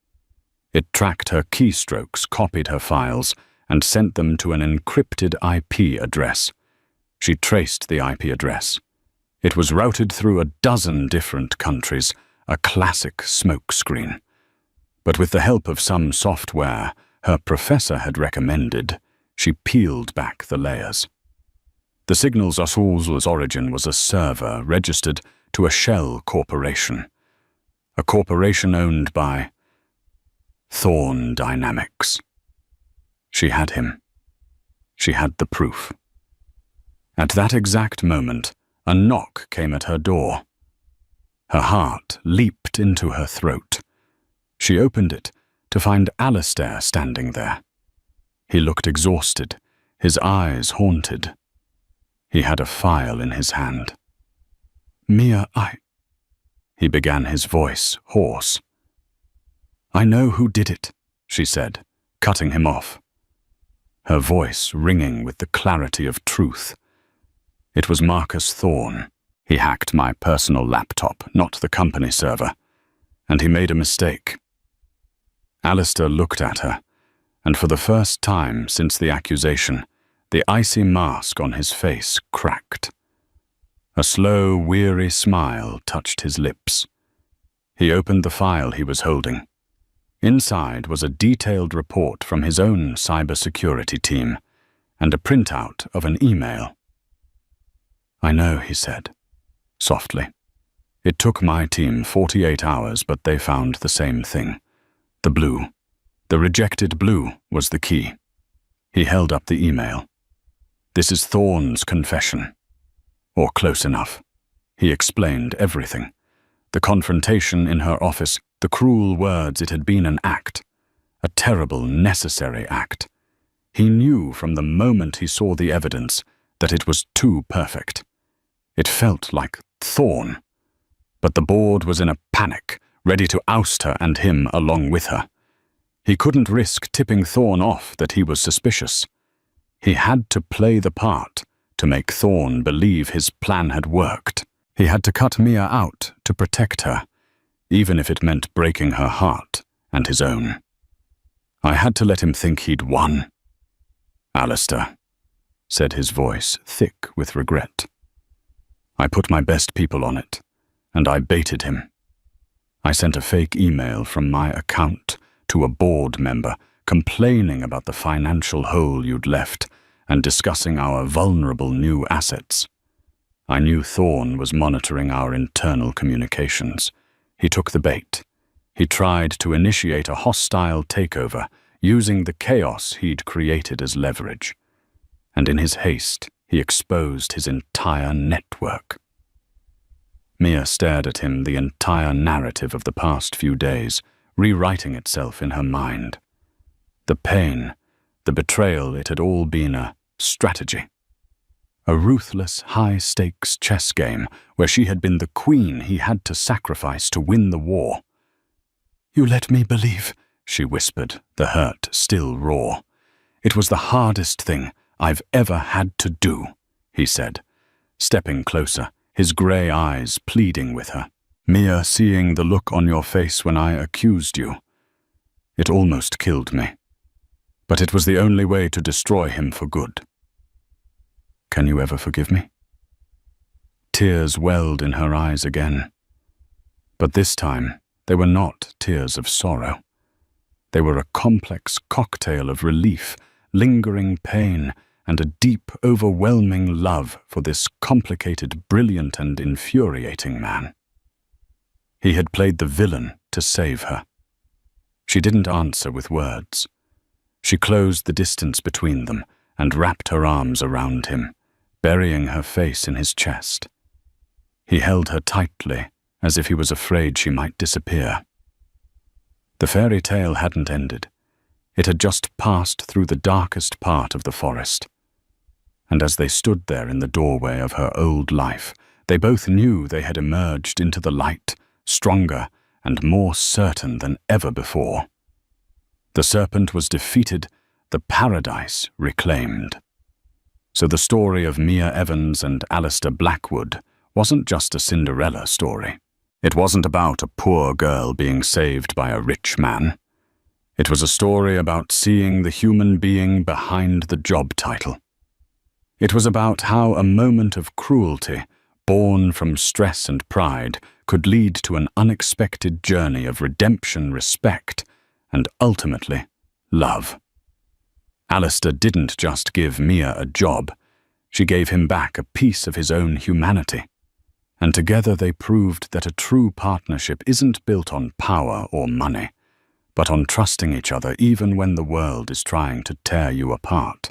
It tracked her keystrokes, copied her files, and sent them to an encrypted IP address. She traced the IP address. It was routed through a dozen different countries, a classic smokescreen. But with the help of some software her professor had recommended, she peeled back the layers. The signal's origin was a server registered to a shell corporation, a corporation owned by Thorn Dynamics. She had him. She had the proof. At that exact moment, a knock came at her door. Her heart leaped into her throat. She opened it to find Alistair standing there. He looked exhausted, his eyes haunted. He had a file in his hand. "Mia, He began, his voice hoarse. "I know who did it," she said, cutting him off. Her voice ringing with the clarity of truth. It was Marcus Thorne. He hacked my personal laptop, not the company server. And he made a mistake. Alistair looked at her, and for the first time since the accusation, the icy mask on his face cracked. A slow, weary smile touched his lips. He opened the file he was holding. Inside was a detailed report from his own cybersecurity team and a printout of an email. "I know," he said, softly. "It took my team 48 hours, but they found the same thing. The blue. The rejected blue was the key." He held up the email. "This is Thorne's confession. Or close enough." He explained everything. The confrontation in her office, the cruel words. It had been an act. A terrible, necessary act. He knew from the moment he saw the evidence that it was too perfect. It felt like Thorne. But the board was in a panic, ready to oust her and him along with her. He couldn't risk tipping Thorne off that he was suspicious. He had to play the part to make Thorne believe his plan had worked. He had to cut Mia out to protect her, even if it meant breaking her heart and his own. I had to let him think he'd won. "Alistair," said his voice, thick with regret. "I put my best people on it, and I baited him. I sent a fake email from my account to a board member complaining about the financial hole you'd left and discussing our vulnerable new assets. I knew Thorne was monitoring our internal communications. He took the bait. He tried to initiate a hostile takeover using the chaos he'd created as leverage. And in his haste, he exposed his entire network." Mia stared at him, the entire narrative of the past few days, rewriting itself in her mind. The pain, the betrayal, it had all been a strategy. A ruthless, high-stakes chess game where she had been the queen he had to sacrifice to win the war. "You let me believe," she whispered, the hurt still raw. "It was the hardest thing I've ever had to do," he said, stepping closer, his grey eyes pleading with her. "Mia, seeing the look on your face when I accused you, it almost killed me. But it was the only way to destroy him for good. Can you ever forgive me?" Tears welled in her eyes again. But this time, they were not tears of sorrow. They were a complex cocktail of relief, lingering pain, and a deep, overwhelming love for this complicated, brilliant, and infuriating man. He had played the villain to save her. She didn't answer with words. She closed the distance between them and wrapped her arms around him, burying her face in his chest. He held her tightly, as if he was afraid she might disappear. The fairy tale hadn't ended. It had just passed through the darkest part of the forest. And as they stood there in the doorway of her old life, they both knew they had emerged into the light, stronger and more certain than ever before. The serpent was defeated, the paradise reclaimed. So the story of Mia Evans and Alistair Blackwood wasn't just a Cinderella story. It wasn't about a poor girl being saved by a rich man. It was a story about seeing the human being behind the job title. It was about how a moment of cruelty, born from stress and pride, could lead to an unexpected journey of redemption, respect, and ultimately, love. Alistair didn't just give Mia a job. She gave him back a piece of his own humanity. And together they proved that a true partnership isn't built on power or money, but on trusting each other even when the world is trying to tear you apart.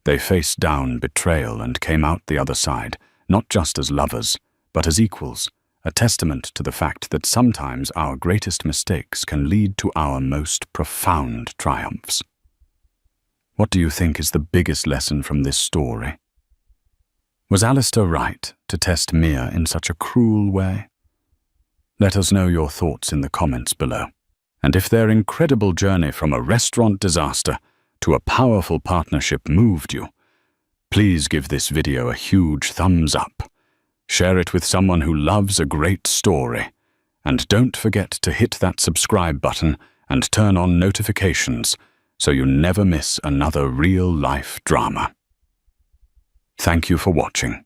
They faced down betrayal and came out the other side, not just as lovers, but as equals, a testament to the fact that sometimes our greatest mistakes can lead to our most profound triumphs. What do you think is the biggest lesson from this story? Was Alistair right to test Mia in such a cruel way? Let us know your thoughts in the comments below. And if their incredible journey from a restaurant disaster to a powerful partnership moved you, please give this video a huge thumbs up. Share it with someone who loves a great story. And don't forget to hit that subscribe button and turn on notifications so you never miss another real-life drama. Thank you for watching.